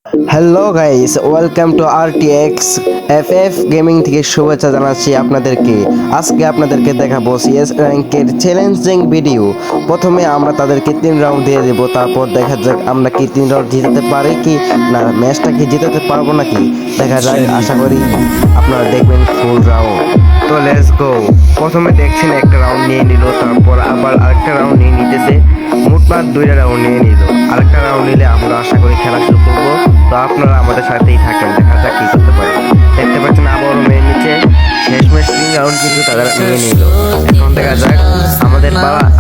Hello guys, welcome to RTX FF gaming থেকে শুভেচ্ছা জানাচ্ছি আপনাদেরকে। আজকে আপনাদেরকে দেখাবো CS র্যাঙ্কের চ্যালেঞ্জিং ভিডিও। প্রথমে আমরা তাদেরকে 3 রাউন্ড দিয়ে দেবো, তারপর দেখা যাক আমরা কি 3 রাউন্ড জিতাতে পারি কি না, ম্যাচটা কি জিতাতে পারবো নাকি দেখা যাক। আশা করি আপনারা দেখবেন ফুল রাউন্ড। তো লেটস গো। প্রথমে দেখছেন একটা রাউন্ড নিয়ে নিল, তারপর আবার আরেকটা রাউন্ড নিয়ে নিতেছে, মোটমাট 2টা রাউন্ড নিয়ে নিল। আরেকটা রাউন্ড নিলে আমরা আশা করি খেলা শুরু করবো। তো আপনারা আমাদের সাথেই থাকেন, দেখা যাক কি করতে পারে। দেখতে পাচ্ছেন আবারও মেয়ে নিচে, শেষমেশ 3 রাউন্ড কিন্তু তারা নিয়ে নিল। এখন দেখা যাক আমাদের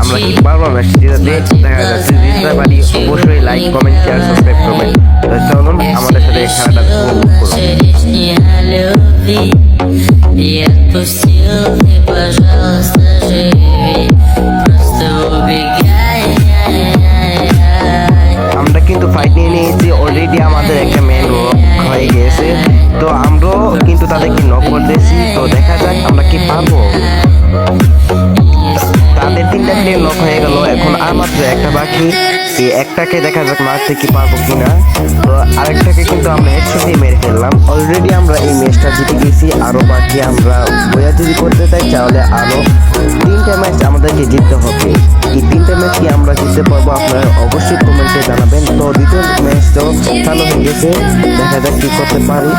আমরা কি পারবো ম্যাচটি জিতাতে। দেখা যাচ্ছে জিততে পারি, অবশ্যই লাইক কমেন্ট শেয়ার সাবস্ক্রাইব করবেন। তো চলুন আমাদের সাথে এই খেলাটা উপভোগ করুন। И отпустил, ты, пожалуйста, живи. Просто убегай. আমরা কিন্তু ফাইট নিয়ে নিয়েছি অলরেডি, আমাদের একটা মেন নক হয়ে গেছে। তো আমরাও কিন্তু তাদেরকে নক করতেছি। তো দেখা যাক আমরা কি পারবো। তাদের 3টা প্লেয়ার নক হয়ে গেল, এখন আর মাত্র একটা বাকি। এই একটাকে দেখা যাক মারতে কি পারবো কিনা। তো আরেকটাকে কিন্তু আমরা একসাথেই মেরে ফেললাম। অলরেডি আমরা এই ম্যাচটা জিতে গেছি, আরো বাকি আমরা বইয়া যদি করতে চাই তাহলে আরো 3টা ম্যাচ আমাদেরকে জিততে হবে। এই 3টা ম্যাচ কি আমরা জিততে পারবো আপনারা অবশ্যই কমেন্টে জানাবেন। তো দ্বিতীয় ম্যাচটাও চালু হয়ে গেছে, দেখা যাক কি করতে পারি।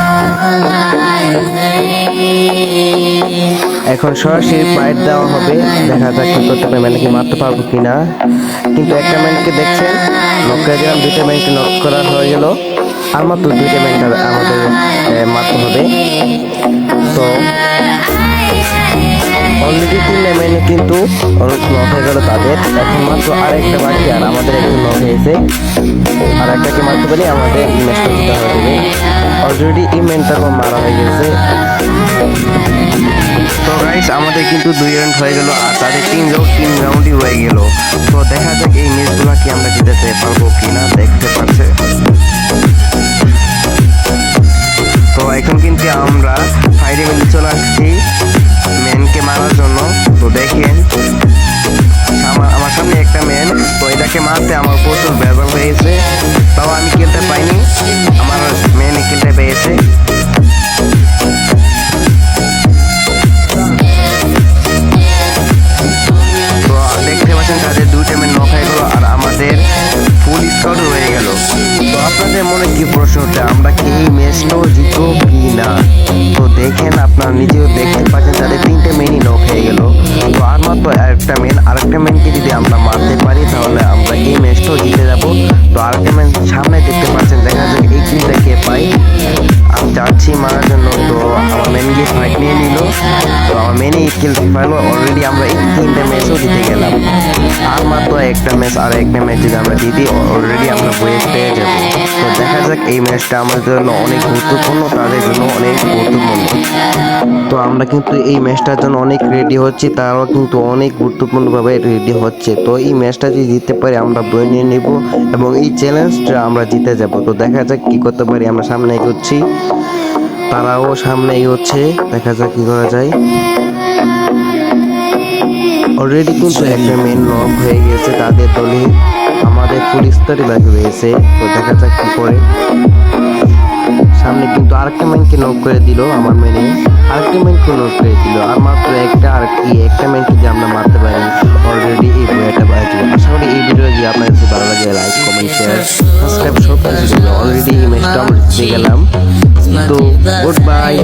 এখন সরাসরি ফাইট দেওয়া হবে, দেখা যাক কি করতে পারি, মানে কি মারতে পারবো কিনা। কিন্তু একটা ম্যানকে দেখছেন নক করে দিলাম, 2টা ম্যানকে নক করা হয়ে গেল, আর মাত্র 2টা ম্যানটা আমাদের মারতে হবে। তো অলরেডি 3টা ম্যানে কিন্তু নক হয়ে গেল তাদের, এখন মাত্র আরেকটা বাকি, আর আমাদের একটু নক হয়েছে। আর একটাকে মারতে পারি আমাদের ম্যাচটা জিতা হয়ে যাবে। অলরেডি এই ম্যানটাকে মারা হয়ে গেছে। তো গাইস আমাদের কিন্তু 2 রাউন্ড হয়ে গেল, আর তাদের 3 রাউন্ডই হয়ে গেল। তো দেখা যাক এই ম্যাচগুলো কি আমরা জিতাতে পারবো কিনা। দেখতে পাচ্ছে তো এখন কিন্তু আমরা ফাইটে মিলে চলে আসছি ম্যানকে মারার জন্য। তো দেখেন আমার সামনে একটা ম্যান, তো এটাকে মারতে আমার প্রচুর ভেজাল হয়েছে, তাও আমি খেলতে পাইনি, আমার ম্যানে খেলতে পেয়েছে। তো দেখতে পাচ্ছেন তাদের 2টা ম্যান নক হয়ে গেল, আর আমাদের ফুল স্কোয়াড হয়ে গেল। তো আপনাদের মনে কি প্রশ্ন হচ্ছে আমরা কি এই ম্যাচটাও জিতবো কি না। তো দেখেন আপনারা নিজেও দেখতে পাচ্ছেন তাদের 3টা ম্যানই নক হয়ে গেল। তো আর মাত্র আরেকটা ম্যানকে যদি আমরা মারতে পারি তাহলে আমরা এই ম্যাচটাও জিতে যাব। তো আরেকটা ম্যান সামনে দেখতে পাচ্ছেন, দেখা যাক এই কিলটা কে পাই। আমি যাচ্ছি মারার জন্য, তো আমার ম্যান গিয়ে ফাইট নিয়ে নিল। তো আমার ম্যানই কিল পাইলো। অলরেডি আমরা এই 3টা ম্যাচও জিতে গেলাম। আর মাত্র একটা ম্যাচ, আর একটা ম্যাচ যদি আমরা জিতি অলরেডি আমরা বয়ে পেয়ে যাবো। তো দেখা যাক এই ম্যাচটা আমাদের জন্য অনেক গুরুত্বপূর্ণ, তাদের জন্য অনেক গুরুত্বপূর্ণ। তো আমরা কিন্তু এই ম্যাচটার জন্য অনেক রেডি হচ্ছি, তারাও কিন্তু অনেক গুরুত্বপূর্ণভাবে রেডি হচ্ছে। তো এই ম্যাচটা যদি জিততে পারি আমরা বয়ে নিয়ে নেব এবং এই চ্যালেঞ্জটা আমরা জিতে যাব। তো দেখা যাক কি করতে পারি। আমরা সামনে এগোচ্ছি, তারাও সামনে এগোচ্ছে, দেখা যাক কি করা যায়। অলরেডি কিন্তু একটা মেন নক হয়ে গেছে তাদের দলে, আমাদের ফুল স্তরই বাকি রয়েছে। তো দেখা যাক কি করে। সামনে কিন্তু আরেকটা ম্যানকে নক করে দিল, আমার মেনে আরেকটা ম্যানকে নক করে দিল, আর মাত্র একটা ম্যানকে যে আমরা মারতে পারি অলরেডি এই বইটা বাজবে। আশা করি এই ভিডিও যদি আপনার কাছে ভালো লাগে লাইক কমেন্ট শেয়ার সাবস্ক্রাইব সব কিছু। অলরেডি এই ম্যাচটা আমরা জিতে গেলাম। তো গুড বাই।